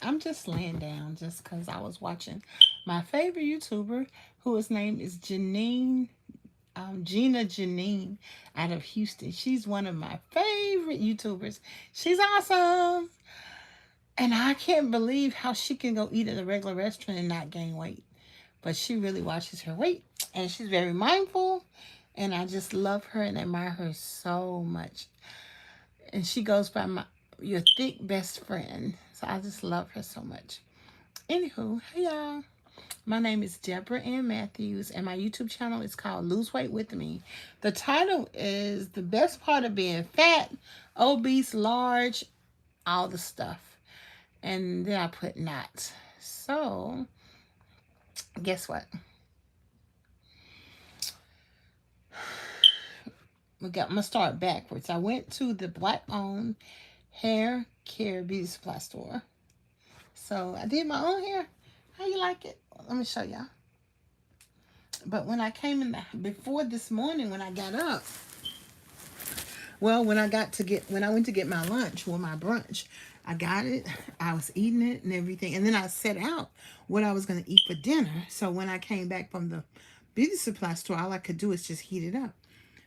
I'm just laying down just because I was watching my favorite YouTuber, whose name is Gina Janine out of Houston. She's one of my favorite YouTubers. She's awesome. And I can't believe how she can go eat at a regular restaurant and not gain weight. But she really watches her weight and she's very mindful. And I just love her and admire her so much. And she goes by your thick best friend. So I just love her so much. Anywho, hey y'all. My name is DebraAnnMatthews, and my YouTube channel is called Lose Weight With Me. The title is The Best Part of Being Fat, Obese, Large, all the stuff. And then I put not. So, guess what? I'm going to start backwards. I went to the black-owned hair care beauty supply store. So, I did my own hair. How you like it? Let me show y'all. But when I came in before this morning, when I got up, well, when I went to get my lunch or my brunch, I got it. I was eating it and everything. And then I set out what I was going to eat for dinner. So when I came back from the beauty supply store, all I could do is just heat it up.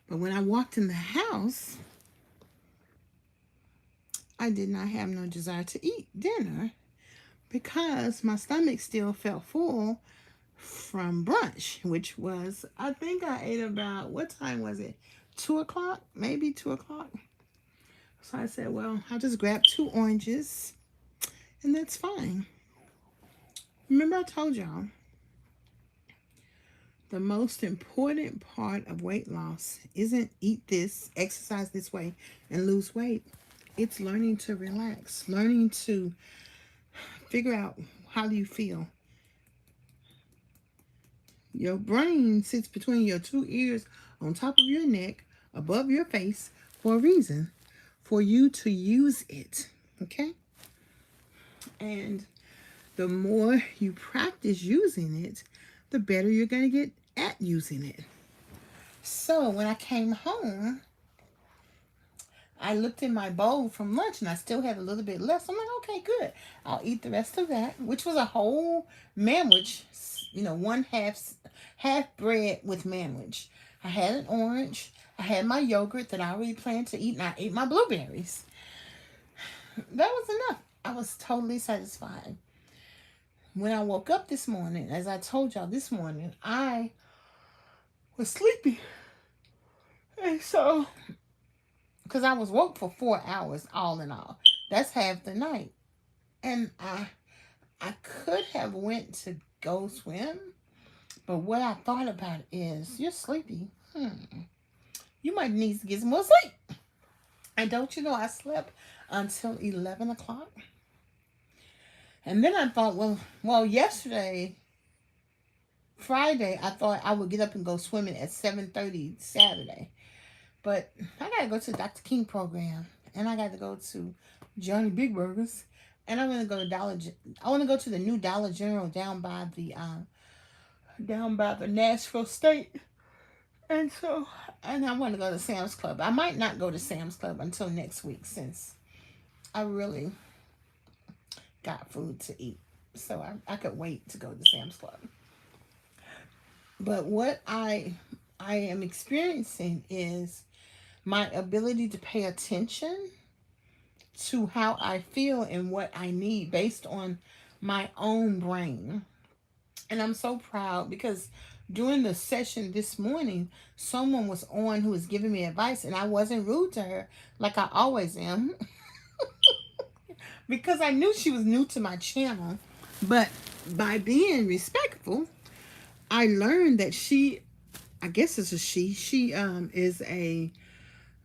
But when I walked in the house, I did not have no desire to eat dinner because my stomach still felt full from brunch, which was, I think I ate about, what time was it? 2 o'clock, maybe 2 o'clock. So I said, well, I'll just grab 2 oranges and that's fine. Remember I told y'all, the most important part of weight loss isn't eat this, exercise this way, and lose weight. It's learning to relax, learning to figure out how do you feel. Your brain sits between your 2 ears on top of your neck, above your face, for a reason. For you to use it. Okay? And the more you practice using it, the better you're going to get at using it. So when I came home, I looked in my bowl from lunch and I still had a little bit left. So I'm like, okay, good. I'll eat the rest of that, which was a whole manwich, one half bread with manwich. I had an orange. I had my yogurt that I already planned to eat, and I ate my blueberries. That was enough. I was totally satisfied. When I woke up this morning, as I told y'all this morning, I was sleepy. And so, because I was woke for 4 hours all in all. That's half the night. And I could have went to go swim, but what I thought about is, you're sleepy. You might need to get some more sleep. And don't you know, I slept until 11 o'clock. And then I thought, well, yesterday, Friday, I thought I would get up and go swimming at 7:30 Saturday. But I got to go to the Dr. King program. And I got to go to Johnny Big Burgers. And I'm going to go to I want to go to the new Dollar General down by the Nashville State. And I want to go to Sam's Club. I might not go to Sam's Club until next week since I really got food to eat. So I could wait to go to Sam's Club. But what I am experiencing is my ability to pay attention to how I feel and what I need based on my own brain. And I'm so proud because during the session this morning, someone was on who was giving me advice, and I wasn't rude to her like I always am because I knew she was new to my channel. But by being respectful, I learned that I guess it's a she is a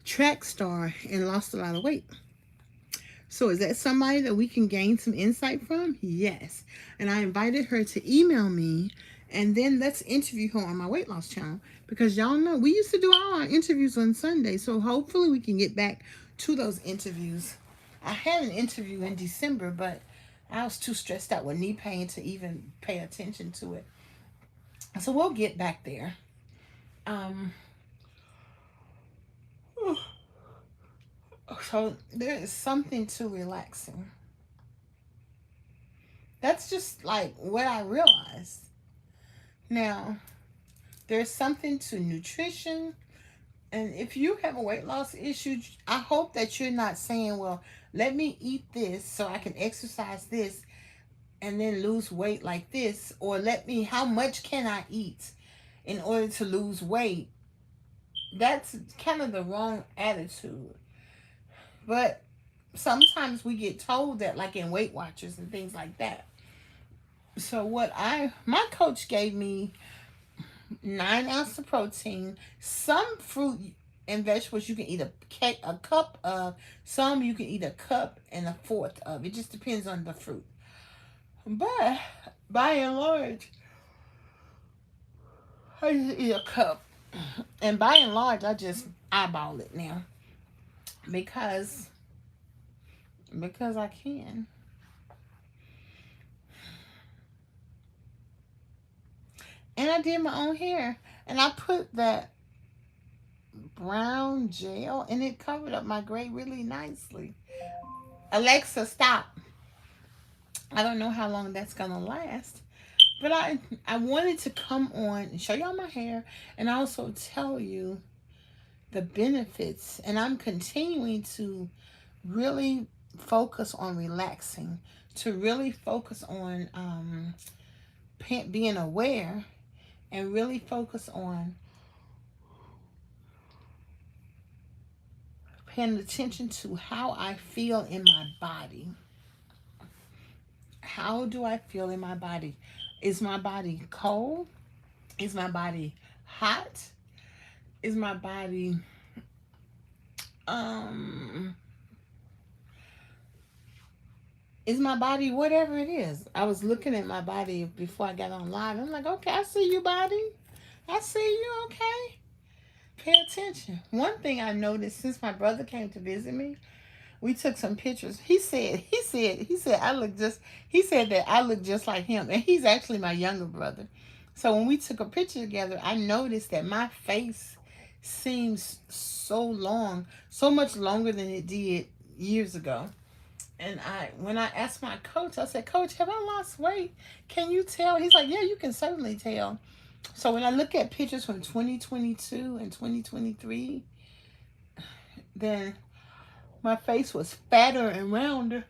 track star and lost a lot of weight. So is that somebody that we can gain some insight from? Yes. And I invited her to email me, and then let's interview her on my weight loss channel, because y'all know we used to do all our interviews on Sunday. So hopefully we can get back to those interviews. I had an interview in December, but I was too stressed out with knee pain to even pay attention to it. So we'll get back there. So there is something to relaxing. That's just like what I realized. Now, there's something to nutrition. And if you have a weight loss issue, I hope that you're not saying, well, let me eat this so I can exercise this and then lose weight like this. Or how much can I eat in order to lose weight? That's kind of the wrong attitude. But sometimes we get told that, like in Weight Watchers and things like that. So my coach gave me 9 ounces of protein, some fruit and vegetables you can eat a cup of, some you can eat a cup and a fourth of. It just depends on the fruit. But by and large, I just eat a cup. And by and large, I just eyeball it now because I can. And I did my own hair, and I put that brown gel, and it covered up my gray really nicely. Alexa, stop. I don't know how long that's gonna last, but I wanted to come on and show y'all my hair, and also tell you the benefits. And I'm continuing to really focus on relaxing, to really focus on being aware, and really focus on paying attention to how I feel in my body. How do I feel in my body? Is my body cold? Is my body hot? Is my body whatever it is? I was looking at my body before I got on live. I'm like, okay, I see you, body. I see you, okay? Pay attention. One thing I noticed since my brother came to visit me, we took some pictures. He said that I look just like him, and he's actually my younger brother. So when we took a picture together, I noticed that my face seems so much longer than it did years ago. And when I asked my coach, I said, Coach, have I lost weight? Can you tell? He's like, yeah, you can certainly tell. So when I look at pictures from 2022 and 2023, then my face was fatter and rounder.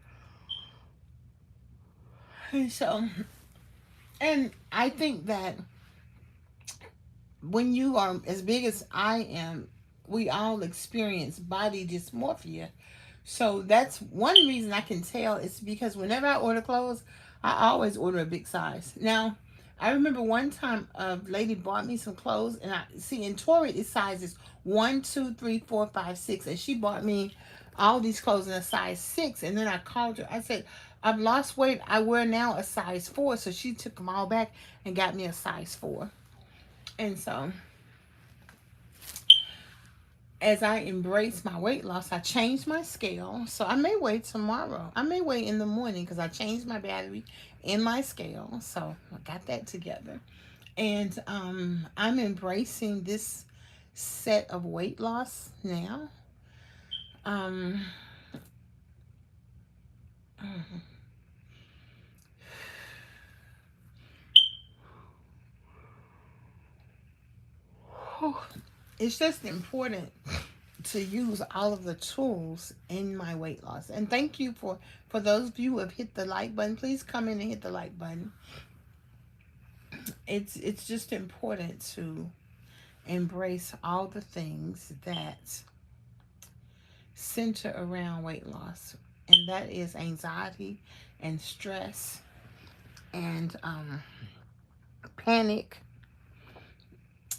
And I think that when you are as big as I am, we all experience body dysmorphia. So that's one reason I can tell. It's because whenever I order clothes, I always order a big size. Now, I remember one time a lady bought me some clothes, and I see in Tori it sizes 1, 2, 3, 4, 5, 6, and she bought me all these clothes in a size 6. And then I called her. I said, I've lost weight. I wear now a size 4. So she took them all back and got me a size 4. And so as I embrace my weight loss, I changed my scale. So I may weigh tomorrow. I may weigh in the morning because I changed my battery in my scale. So I got that together. And I'm embracing this set of weight loss now. It's just important to use all of the tools in my weight loss. And thank you for those of you who have hit the like button. Please come in and hit the like button. It's just important to embrace all the things that center around weight loss, and that is anxiety and stress and panic.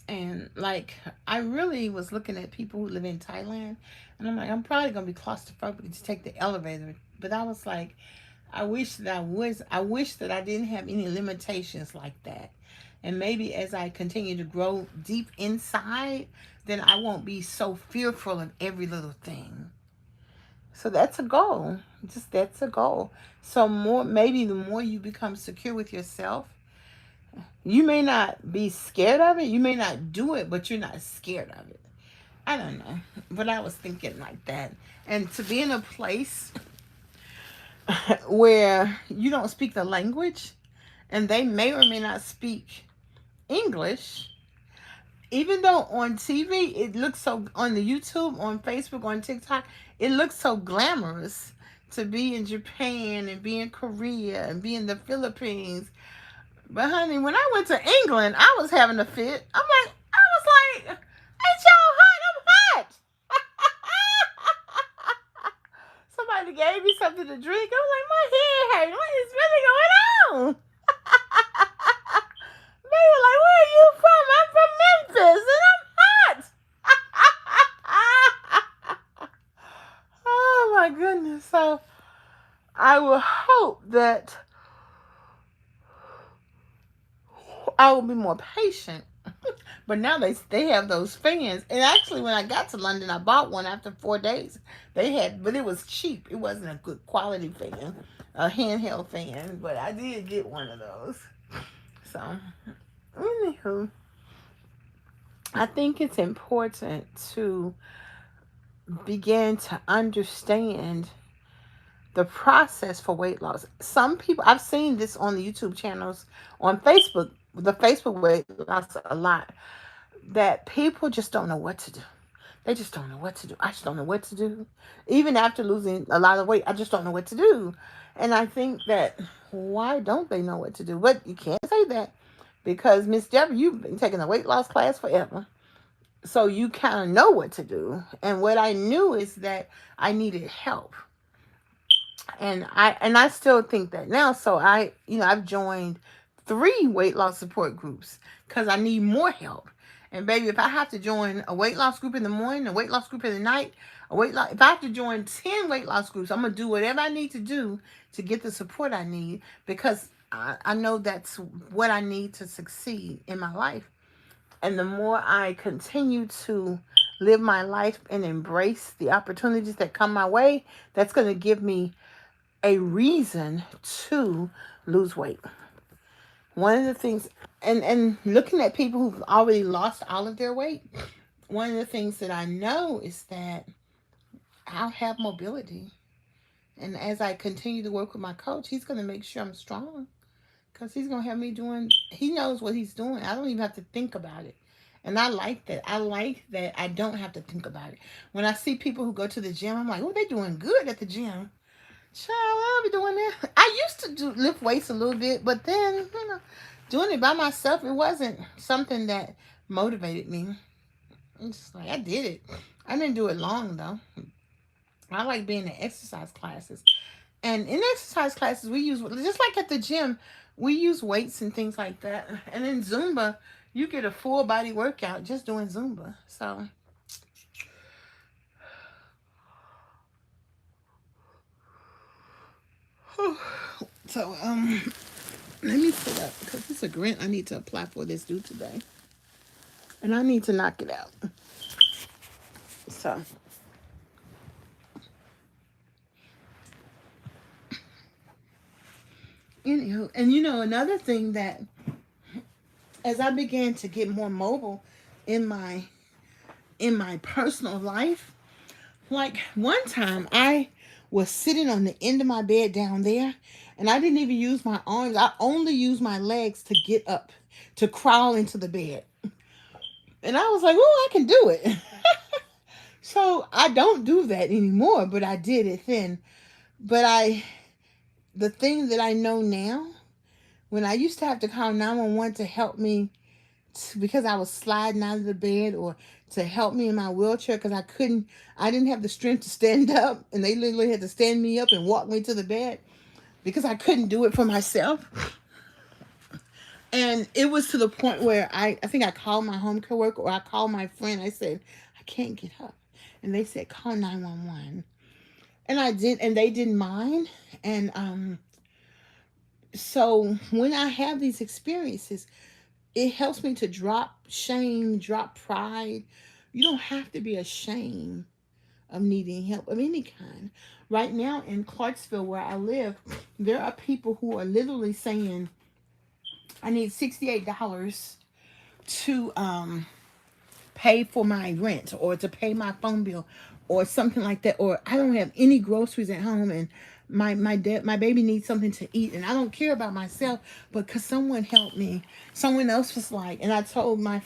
And like, I really was looking at people who live in Thailand, and I'm like, I'm probably gonna be claustrophobic to take the elevator. But I was like, I wish that I didn't have any limitations like that. And maybe as I continue to grow deep inside, then I won't be so fearful of every little thing. So that's a goal. That's a goal. So maybe the more you become secure with yourself, you may not be scared of it. You may not do it, but you're not scared of it. I don't know. But I was thinking like that. And to be in a place where you don't speak the language and they may or may not speak English, even though on TV it looks so, on the YouTube, on Facebook, on TikTok, it looks so glamorous to be in Japan and be in Korea and be in the Philippines. But honey, when I went to England, I was having a fit. I was like, ain't y'all hot? I'm hot. Somebody gave me something to drink. I was like, my head hurts. What is really going on? They were like, where are you from? I'm from Memphis and I'm hot. Oh my goodness. So I will hope that I will be more patient. But now they have those fans. And actually, when I got to London, I bought one after 4 days. But it was cheap. It wasn't a good quality fan, a handheld fan. But I did get one of those. So, anywho, I think it's important to begin to understand the process for weight loss. Some people, I've seen this on the YouTube channels, on Facebook, the Facebook weight loss a lot, that people just don't know what to do. They just don't know what to do. I just don't know what to do. Even after losing a lot of weight, I just don't know what to do. And I think that, why don't they know what to do? But you can't say that, because Miss Debra, you've been taking a weight loss class forever. So you kind of know what to do. And what I knew is that I needed help. And I still think that now. So I've joined 3 weight loss support groups because I need more help. And baby, if I have to join a weight loss group in the morning, a weight loss group in the night, if I have to join 10 weight loss groups, I'm gonna do whatever I need to do to get the support I need, because I know that's what I need to succeed in my life. And the more I continue to live my life and embrace the opportunities that come my way, that's going to give me a reason to lose weight. One of the things, and looking at people who've already lost all of their weight, one of the things that I know is that I'll have mobility. And as I continue to work with my coach, he's going to make sure I'm strong. Because he's going to have me doing, he knows what he's doing. I don't even have to think about it. And I like that. I like that I don't have to think about it. When I see people who go to the gym, I'm like, oh, they're doing good at the gym. Child, I'll be doing that. I used to lift weights a little bit, but then, doing it by myself, it wasn't something that motivated me. It's just like, I did it. I didn't do it long, though. I like being in exercise classes. And in exercise classes, we use, just like at the gym, we use weights and things like that. And in Zumba, you get a full body workout just doing Zumba. So, let me put up, because it's a grant I need to apply for this due today. And I need to knock it out. So, anywho, and another thing that, as I began to get more mobile in my personal life, like one time I was sitting on the end of my bed down there, and I didn't even use my arms. I only used my legs to get up, to crawl into the bed. And I was like, oh, I can do it. So I don't do that anymore, but I did it then. But the thing that I know now, when I used to have to call 911 to help me, because I was sliding out of the bed, or to help me in my wheelchair because I didn't have the strength to stand up, and they literally had to stand me up and walk me to the bed because I couldn't do it for myself. And it was to the point where I think I called my home care worker, or I called my friend. I said, I can't get up. And they said, call 911. And I did, and they didn't mind. And so when I have these experiences, it helps me to drop shame, drop pride. You don't have to be ashamed of needing help of any kind. Right now in Clarksville, where I live, there are people who are literally saying, I need $68 to pay for my rent, or to pay my phone bill, or something like that. Or I don't have any groceries at home, and my baby needs something to eat, and I don't care about myself, but because someone helped me. Someone else was like, and I told my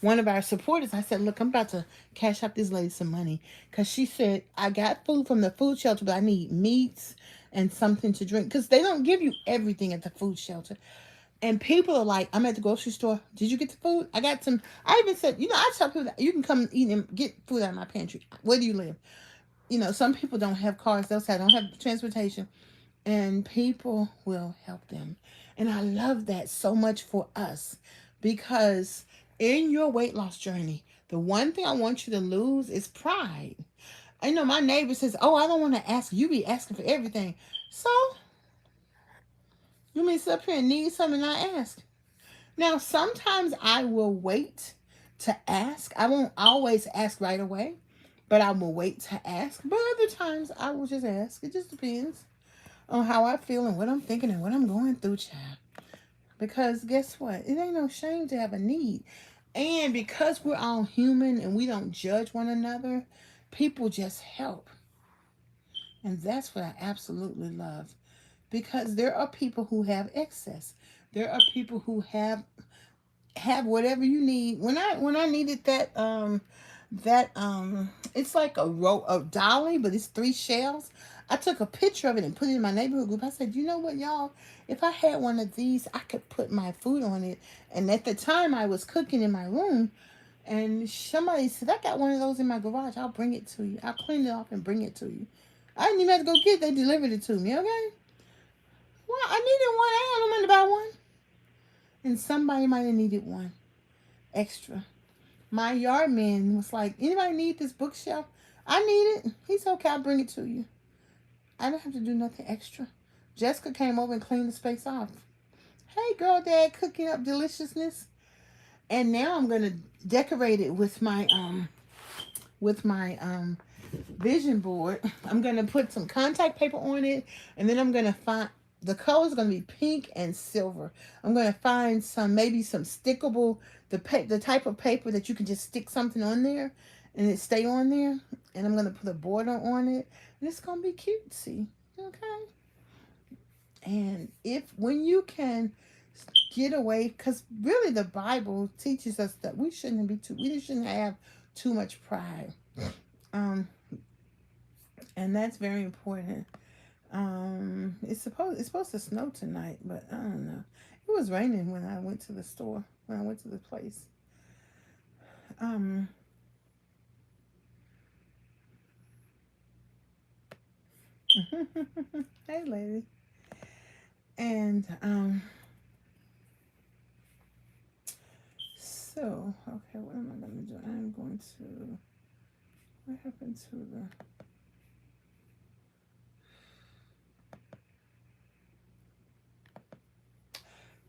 one of our supporters, I said, look, I'm about to cash up this lady some money, because she said, I got food from the food shelter, but I need meats and something to drink, because they don't give you everything at the food shelter. And people are like, I'm at the grocery store. Did you get the food? I got some. I even said, I tell people that you can come eat and get food out of my pantry. Where do you live? Some people don't have cars. They'll say, I don't have transportation. And people will help them. And I love that so much for us, because in your weight loss journey, the one thing I want you to lose is pride. I know my neighbor says, oh, I don't want to ask. You be asking for everything. So you may sit up here and need something and not ask. Now, sometimes I will wait to ask. I won't always ask right away, but I will wait to ask. But other times I will just ask. It just depends on how I feel and what I'm thinking and what I'm going through, child. Because guess what? It ain't no shame to have a need. And because we're all human and we don't judge one another, people just help. And that's what I absolutely love. Because there are people who have excess. There are people who have whatever you need. When I needed that it's like a row of dolly, but it's 3 shells. I took a picture of it and put it in my neighborhood group. I said, you know what, y'all? If I had one of these, I could put my food on it. And at the time, I was cooking in my room, and somebody said, I got one of those in my garage. I'll bring it to you. I'll clean it off and bring it to you. I didn't even have to go get it. They delivered it to me, okay? Well, I needed one. I had no money to buy one. And somebody might have needed one extra. My yard man was like, anybody need this bookshelf? I need it. He's okay. I'll bring it to you. I don't have to do nothing extra. Jessica came over and cleaned the space off. Hey, girl, dad, cooking up deliciousness. And now I'm gonna decorate it with my vision board. I'm gonna put some contact paper on it, and then I'm gonna find the color's gonna be pink and silver. I'm gonna find maybe some stickable the type of paper that you can just stick something on there and it stay on there. And I'm gonna put a border on it, and it's gonna be cutesy. Okay. And when you can get away, because really the Bible teaches us that we shouldn't have too much pride. And that's very important. It's supposed to snow tonight, but I don't know. It was raining when I went to the store, when I went to the place. Hey, lady. And so okay, what am I gonna do? I'm going to. What happened to the?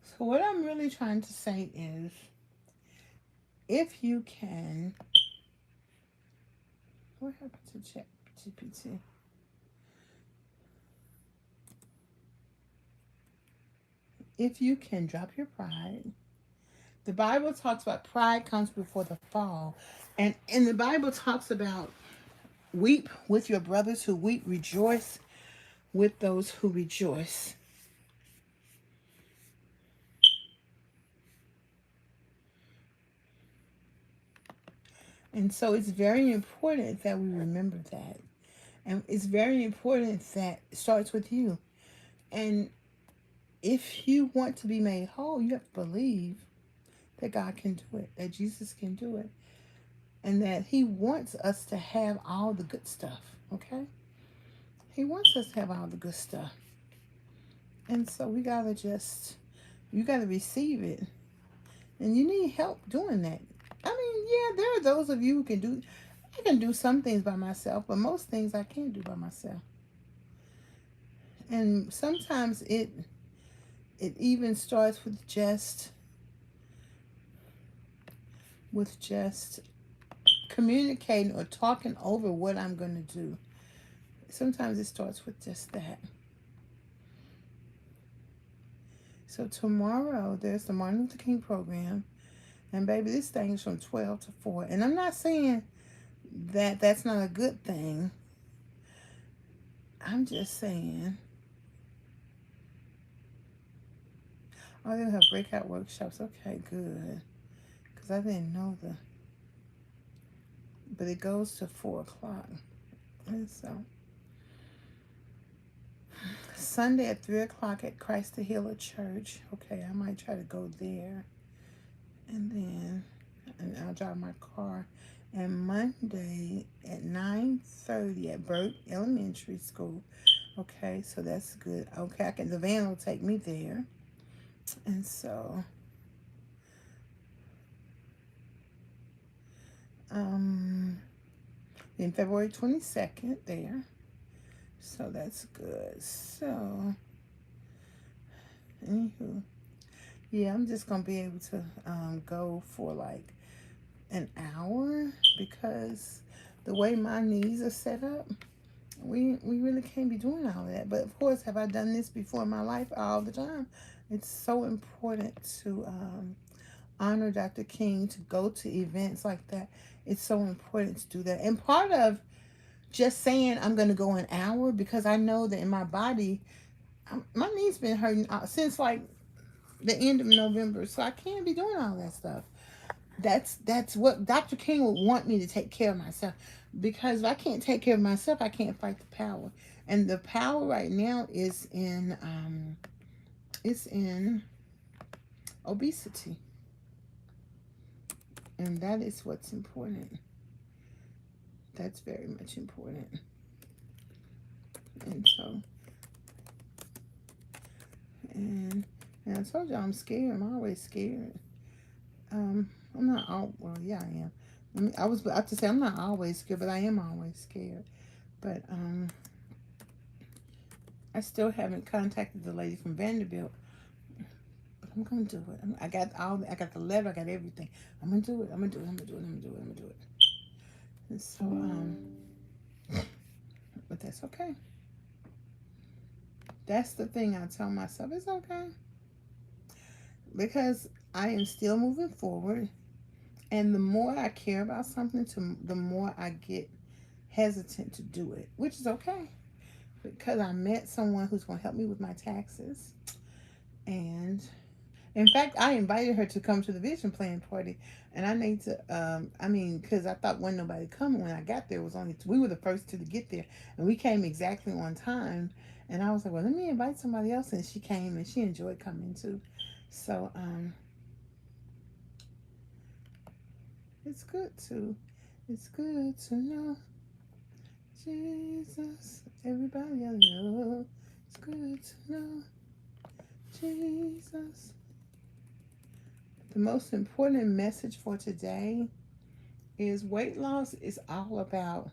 So what I'm really trying to say is, if you can, what happened to ChatGPT? If you can drop your pride, the Bible talks about pride comes before the fall. And the Bible talks about weep with your brothers who weep, rejoice with those who rejoice. And so it's very important that we remember that. And it's very important that it starts with you. And if you want to be made whole, you have to believe that God can do it, that Jesus can do it, and that He wants us to have all the good stuff, okay? He wants us to have all the good stuff. And so you gotta receive it. And you need help doing that. I mean, yeah, there are those of you who I can do some things by myself, but most things I can't do by myself. And sometimes it even starts with just communicating or talking over what I'm going to do. Sometimes it starts with just that. So tomorrow there's the Martin Luther King program, and baby, this thing is from 12 to 4. And I'm not saying that that's not a good thing. I'm just saying. Oh, they'll have breakout workshops. Okay, good. Because I didn't know but it goes to 4 o'clock. And so, Sunday at 3 o'clock at Christ the Healer Church. Okay, I might try to go there. And I'll drive my car. And Monday at 9:30 at Burt Elementary School. Okay, so that's good. Okay, the van will take me there. And so, then February 22nd there. So that's good. So, anywho, yeah, I'm just going to be able to go for like an hour because the way my knees are set up, we really can't be doing all that. But of course, have I done this before in my life? All the time. It's so important to honor Dr. King, to go to events like that. It's so important to do that. And part of just saying I'm going to go an hour, because I know that in my body, my knees been hurting since like the end of November. So I can't be doing all that stuff. That's what Dr. King would want me to take care of myself. Because if I can't take care of myself, I can't fight the power. And the power right now is in obesity. And that is what's important. That's very much important. And so, and I told you I'm scared. I'm always scared. I'm not all, well, yeah, I am. I was about to say I'm not always scared, but I am always scared. But I still haven't contacted the lady from Vanderbilt. But I'm gonna do it. I got the letter, I got everything. I'm gonna do it. I'm gonna do it. And so but that's okay. That's the thing I tell myself. It's okay. Because I am still moving forward. And the more I care about something, the more I get hesitant to do it, which is okay. Because I met someone who's going to help me with my taxes. And in fact, I invited her to come to the vision plan party. And I need to, because I thought wasn't nobody coming when I got there. It was only, we were the first two to get there. And we came exactly on time. And I was like, well, let me invite somebody else. And she came and she enjoyed coming too. So, it's good to know Jesus. Everybody I know. It's good to know Jesus. The most important message for today is weight loss is all about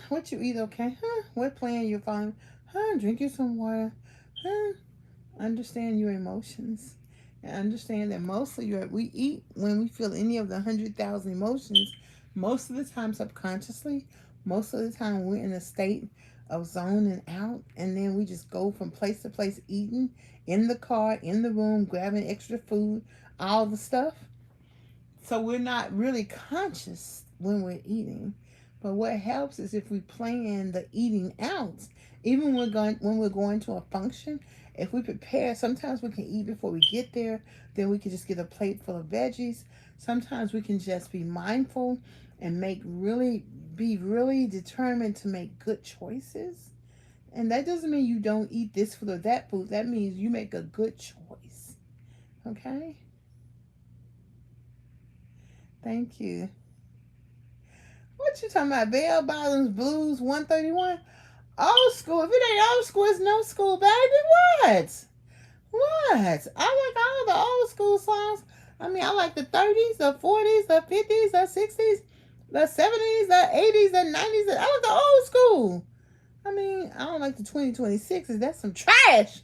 what you eat, okay? What plan you're following? Drink you some water. Understand your emotions. And understand that mostly we eat when we feel any of the 100,000 emotions, most of the time subconsciously, most of the time we're in a state of zoning out, and then we just go from place to place eating, in the car, in the room, grabbing extra food, all the stuff. So we're not really conscious when we're eating. But what helps is if we plan the eating out, even when we're going to a function, if we prepare, sometimes we can eat before we get there, then we can just get a plate full of veggies. Sometimes we can just be mindful and be really determined to make good choices. And that doesn't mean you don't eat this food or that food. That means you make a good choice. Okay? Thank you. What you talking about? Bell Bottoms Blues 131? Old school. If it ain't old school, it's no school, baby. What? What? I like all the old school songs. I mean, I like the 30s, the 40s, the 50s, the 60s, the 70s, the 80s, the 90s. I like the old school. I mean, I don't like the 2026s. That's some trash.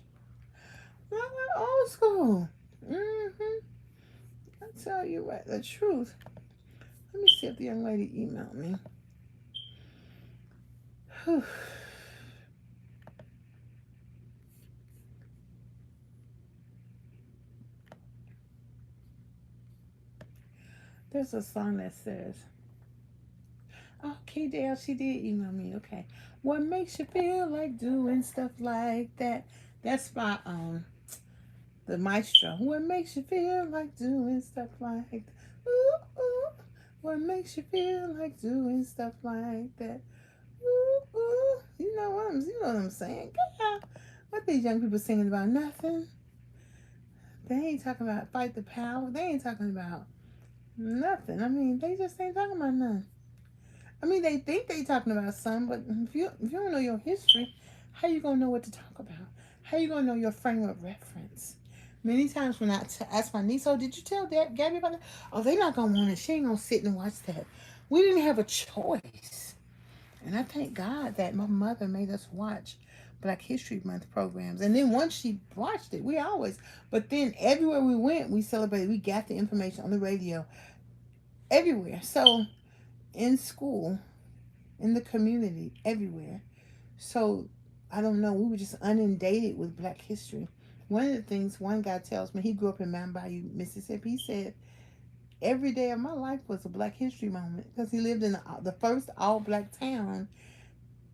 I like old school. I tell you what, the truth. Let me see if the young lady emailed me. Whew. There's a song that says, Dale, she did email me. Okay. What makes you feel like doing stuff like that? That's by the maestro. What makes you feel like doing stuff like that? Ooh, ooh. What makes you feel like doing stuff like that? Ooh, ooh. You know what I'm saying? God, what these young people singing about? Nothing. They ain't talking about fight the power. They ain't talking about nothing. I mean, they just ain't talking about nothing. I mean, they think they talking about something, but if you don't know your history, how you gonna know what to talk about? How you gonna know your frame of reference? Many times when I ask my niece, "Oh, did you tell Gabby about that?" Oh, they not gonna want it. She ain't gonna sit and watch that. We didn't have a choice, and I thank God that my mother made us watch Black History Month programs. And then once she watched it, we always. But then everywhere we went, we celebrated. We got the information on the radio everywhere. So in school, in the community, everywhere. So I don't know. We were just inundated with Black history. One of the things one guy tells me, he grew up in Mount Bayou, Mississippi. He said every day of my life was a Black history moment because he lived in the first all-Black town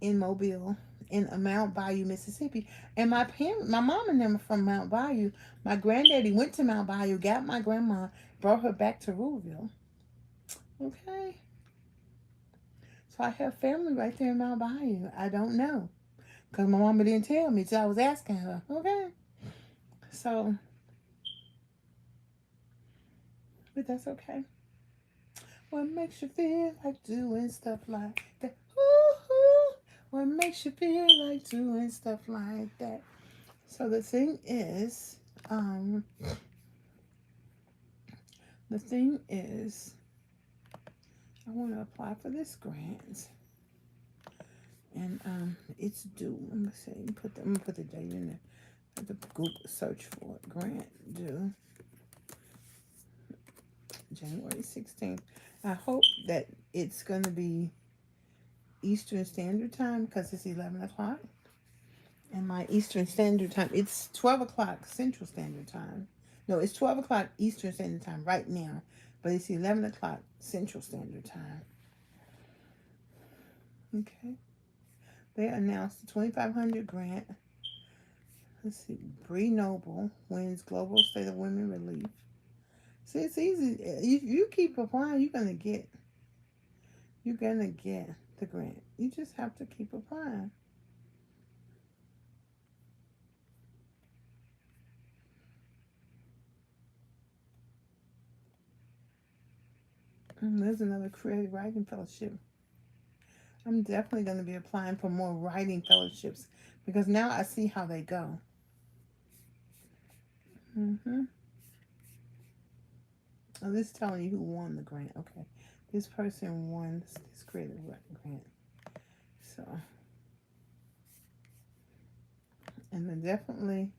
in Mobile, in Mount Bayou, Mississippi. And my mom and them are from Mount Bayou. My granddaddy went to Mount Bayou, got my grandma, brought her back to Ruleville. Okay. So I have family right there in Mount Bayou. I don't know. Because my mama didn't tell me, so I was asking her. Okay. So, but that's okay. What makes you feel like doing stuff like that? Ooh, what makes you feel like doing stuff like that? So um, the thing is, I want to apply for this grant, and it's due. Let me see. I'm gonna put the date in there. The Google search for it. Grant due January 16th. I hope that it's going to be Eastern Standard Time because it's 11 o'clock. And my Eastern Standard Time, it's 12 o'clock Central Standard Time. No, it's 12 o'clock Eastern Standard Time right now, but it's 11 o'clock Central Standard Time. Okay. They announced the 2,500 grant. Let's see. Bree Noble wins Global State of Women Relief. See, it's easy. If you keep applying, you're gonna get the grant. You just have to keep applying. There's another creative writing fellowship. I'm definitely going to be applying for more writing fellowships because now I see how they go. Mm-hmm. Oh, this is telling you who won the grant. Okay. This person won this creative writing grant. So, and then definitely,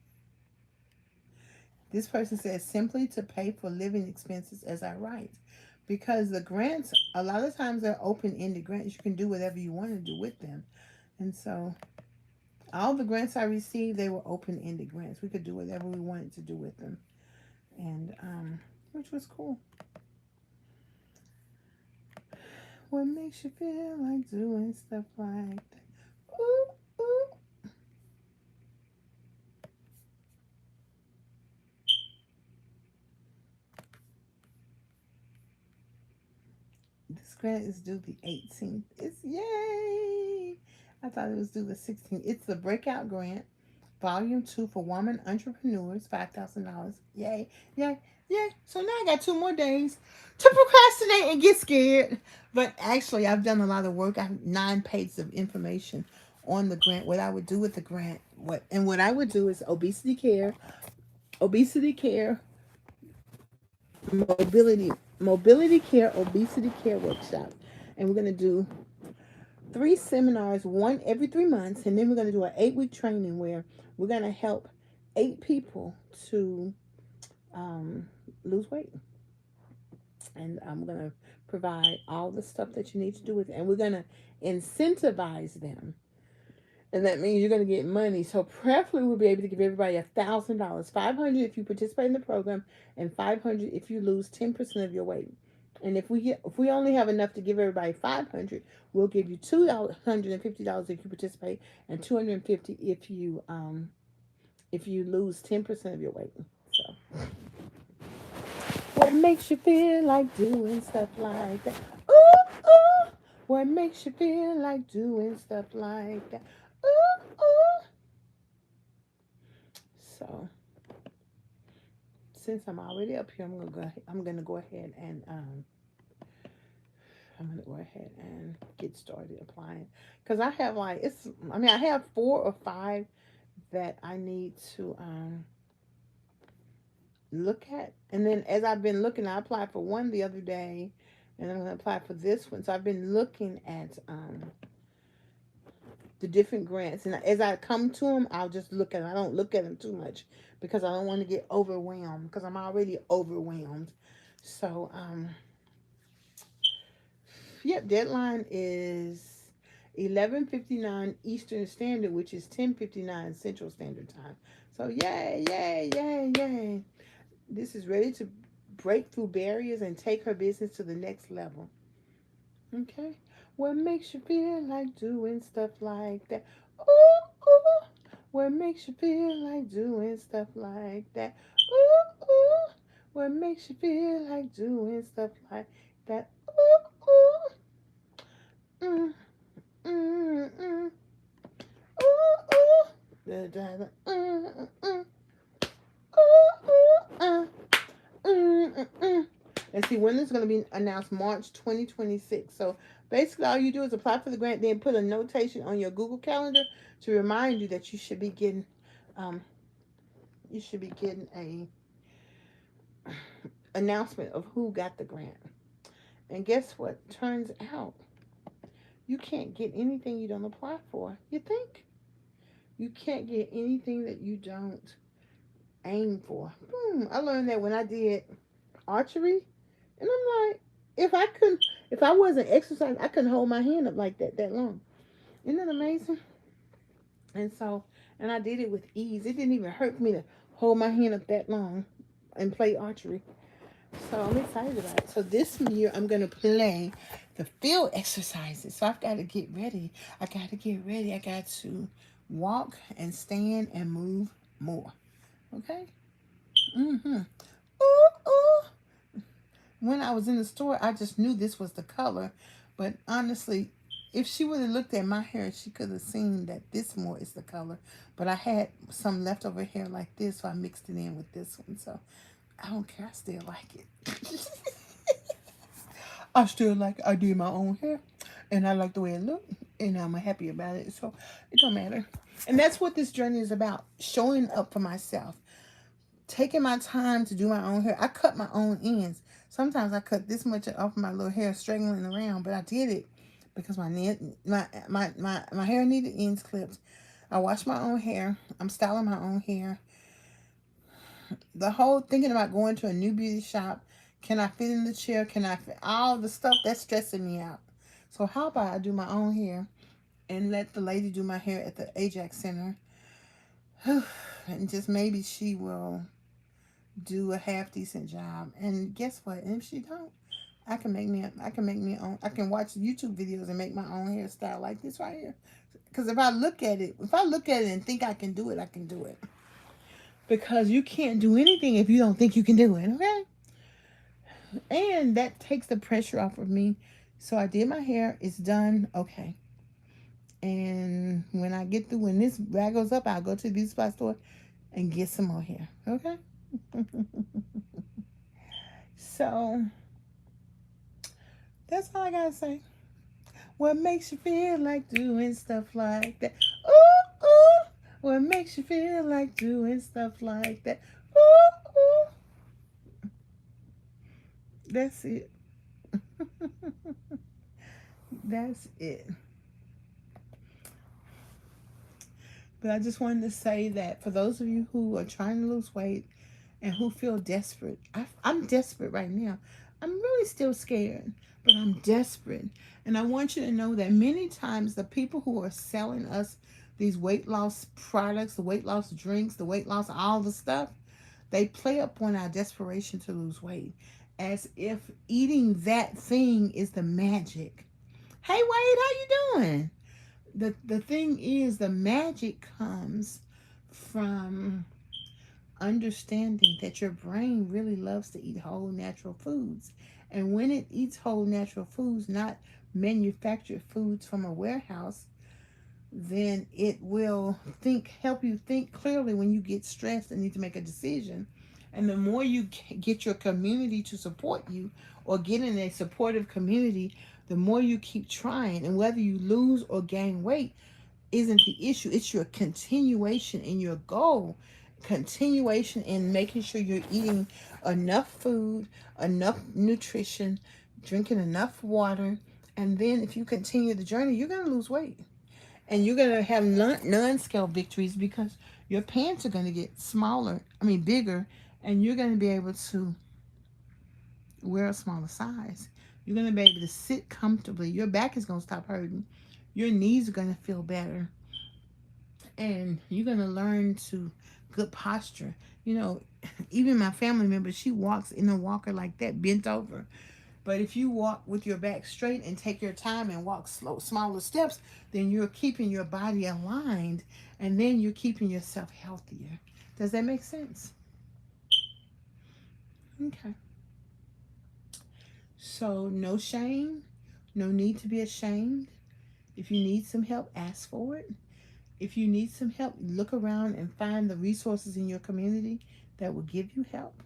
this person says simply to pay for living expenses as I write. Because the grants, a lot of times they're open-ended grants. You can do whatever you want to do with them. And so all the grants I received, they were open-ended grants. We could do whatever we wanted to do with them. And which was cool. What makes you feel like doing stuff like that? Ooh, ooh. This grant is due the 18th. It's yay! I thought it was due the 16th. It's the Breakout Grant, Volume 2 for Woman Entrepreneurs, $5,000. Yay, yay, yay. So now I got 2 more days to procrastinate and get scared. But actually, I've done a lot of work. I have 9 pages of information on the grant, what I would do with the grant. What I would do is obesity care, mobility care, obesity care workshop. And we're going to do 3 seminars, one every 3 months, and then we're going to do an 8-week training where we're going to help 8 people to lose weight. And I'm going to provide all the stuff that you need to do with it, and we're going to incentivize them. And that means you're going to get money. So preferably we'll be able to give everybody $1,000, $500 if you participate in the program, and $500 if you lose 10% of your weight. And if we only have enough to give everybody 500, we'll give you $250 if you participate, and 250 if you lose 10% of your weight. So, what makes you feel like doing stuff like that? Ooh, ooh. What makes you feel like doing stuff like that? Ooh, ooh. So, since I'm already up here, I'm gonna go ahead and get started applying, because I have like I have 4 or 5 that I need to look at. And then as I've been looking, I applied for one the other day, and I'm going to apply for this one. So I've been looking at the different grants, and as I come to them, I'll just look at them. I don't look at them too much because I don't want to get overwhelmed, because I'm already overwhelmed. So yep, deadline is 11:59 Eastern Standard, which is 10:59 Central Standard Time. So yay, yay, yay, yay. This is ready to break through barriers and take her business to the next level. Okay? What makes you feel like doing stuff like that? Ooh, ooh. What makes you feel like doing stuff like that? Ooh, ooh. What makes you feel like doing stuff like that? Ooh, ooh. Mm, mm, mm. Ooh, ooh. Da, da, da. Ooh, ooh. And see, when it's going to be announced March 2026. So basically, all you do is apply for the grant, then put a notation on your Google Calendar to remind you that um, you should be getting a announcement of who got the grant. And guess what? Turns out you can't get anything you don't apply for. You think you can't get anything that you don't aim for. I learned that when I did archery. And I'm like, if I wasn't exercising, I couldn't hold my hand up like that long. Isn't that amazing? And so, and I did it with ease. It didn't even hurt me to hold my hand up that long and play archery. So I'm excited about it. So this year I'm gonna play the field exercises. So I've got to get ready. I got to get ready. I got to walk and stand and move more. Okay. Mm-hmm. Ooh, ooh. When I was in the store, I just knew this was the color. But honestly, if she would have looked at my hair, she could have seen that this more is the color. But I had some leftover hair like this, so I mixed it in with this one. So I don't care. I still like it. I still like it. I did my own hair, and I like the way it looked, and I'm happy about it. So it don't matter. And that's what this journey is about: showing up for myself, taking my time to do my own hair. I cut my own ends. Sometimes I cut this much off my little hair straggling around, but I did it because my hair needed ends clipped. I wash my own hair. I'm styling my own hair. The whole thinking about going to a new beauty shop, can I fit in the chair? Can I fit all the stuff that's stressing me out? So how about I do my own hair and let the lady do my hair at the Ajax Center, and just maybe she will do a half decent job. And guess what? And if she don't, I can watch YouTube videos and make my own hairstyle like this right here. Because if I look at it and think I can do it, I can do it. Because you can't do anything if you don't think you can do it, okay? And that takes the pressure off of me. So I did my hair, it's done, okay. And when I get through, when this rag goes up, I'll go to the beauty supply store and get some more hair, okay? So that's all I gotta say. What makes you feel like doing stuff like that? Ooh, ooh. What makes you feel like doing stuff like that? Ooh, ooh. That's it. That's it. But I just wanted to say that for those of you who are trying to lose weight and who feel desperate, I'm desperate right now. I'm really still scared, but I'm desperate. And I want you to know that many times the people who are selling us these weight loss products, the weight loss drinks, the weight loss, all the stuff, they play up on our desperation to lose weight. as if eating that thing is the magic. Hey Wade, how you doing? The thing is, the magic comes from understanding that your brain really loves to eat whole natural foods. And when it eats whole natural foods, not manufactured foods from a warehouse, then it will help you think clearly when you get stressed and need to make a decision. And the more you get your community to support you or get in a supportive community, the more you keep trying. And whether you lose or gain weight isn't the issue. It's your continuation in your goal, continuation in making sure you're eating enough food, enough nutrition, drinking enough water. And then if you continue the journey, you're going to lose weight. And you're going to have non-scale victories because your pants are going to get bigger, and you're going to be able to wear a smaller size. You're going to be able to sit comfortably. Your back is going to stop hurting. Your knees are going to feel better. And you're going to learn to good posture. You know, even my family member, she walks in a walker like that, bent over. But if you walk with your back straight and take your time and walk smaller steps, then you're keeping your body aligned, and then you're keeping yourself healthier. Does that make sense? Okay. So no shame, no need to be ashamed. If you need some help, ask for it. If you need some help, look around and find the resources in your community that will give you help.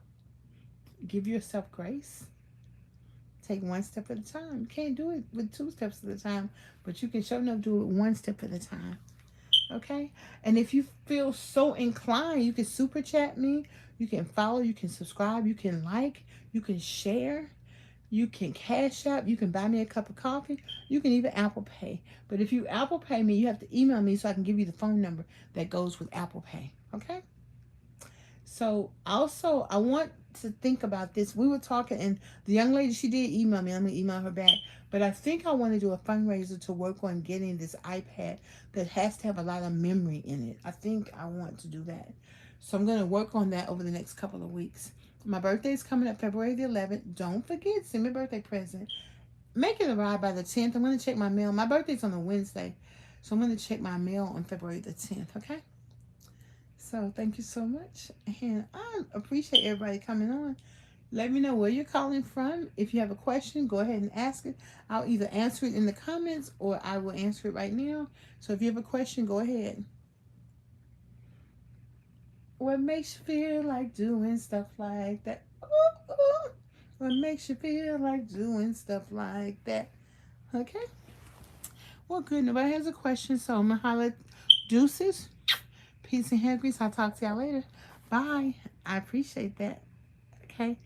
Give yourself grace. Take one step at a time. You can't do it with 2 steps at a time, but you can sure enough do it 1 step at a time. Okay? And if you feel so inclined, you can super chat me. You can follow. You can subscribe. You can like. You can share. You can Cash App. You can buy me a cup of coffee. You can even Apple Pay. But if you Apple Pay me, you have to email me so I can give you the phone number that goes with Apple Pay. Okay? So also, I want to think about this. We were talking, and the young lady, she did email me. I'm going to email her back. But I think I want to do a fundraiser to work on getting this iPad that has to have a lot of memory in it. I think I want to do that. So I'm going to work on that over the next couple of weeks. My birthday is coming up February the 11th. Don't forget, send me a birthday present. Make it arrive by the 10th. I'm going to check my mail. My birthday's on a Wednesday. So I'm going to check my mail on February the 10th, okay? So thank you so much. And I appreciate everybody coming on. Let me know where you're calling from. If you have a question, go ahead and ask it. I'll either answer it in the comments or I will answer it right now. So if you have a question, go ahead. What makes you feel like doing stuff like that? Ooh, ooh. What makes you feel like doing stuff like that? Okay. Well, good. Nobody has a question, so I'm going to holler. Deuces. Peace and hair grease. I'll talk to y'all later. Bye. I appreciate that. Okay.